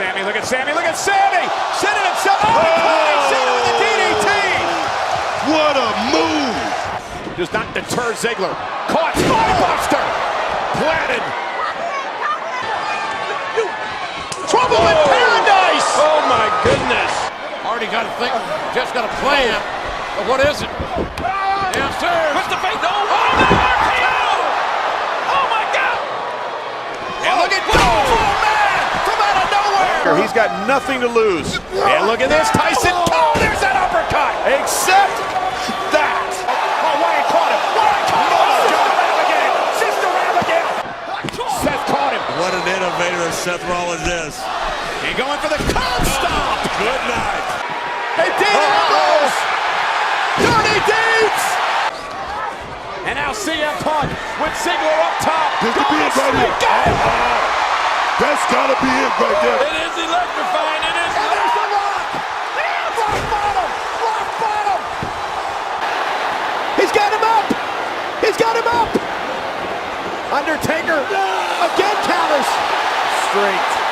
Sammy, look at Sammy, look at Sammy! Sending himself out of play, Cena with a DDT! What a move! Does not deter Ziggler. Caught, spinebuster! Planted! Trouble in paradise! Oh my goodness! Already got to think, just got a plan, but what is it? Downstairs! With the face, no! Oh, no! RKO! Oh my God! And look at he's got nothing to lose. And look at this, Tyson. Oh, there's that uppercut. Except that. Oh, Wyatt caught him. Wyatt caught him. Sister Ram again. Seth caught him. What an innovator Seth Rollins is. And going for the cold stomp. Good night. Hey, Dean Ambrose. Dirty Deeds. And now CM Punk with Ziggler up top. This could be it right here. That's gotta be it right there. It is electrifying. It is. And there's the Rock. Rock bottom. Rock bottom. He's got him up. He's got him up. Undertaker again counters. Straight.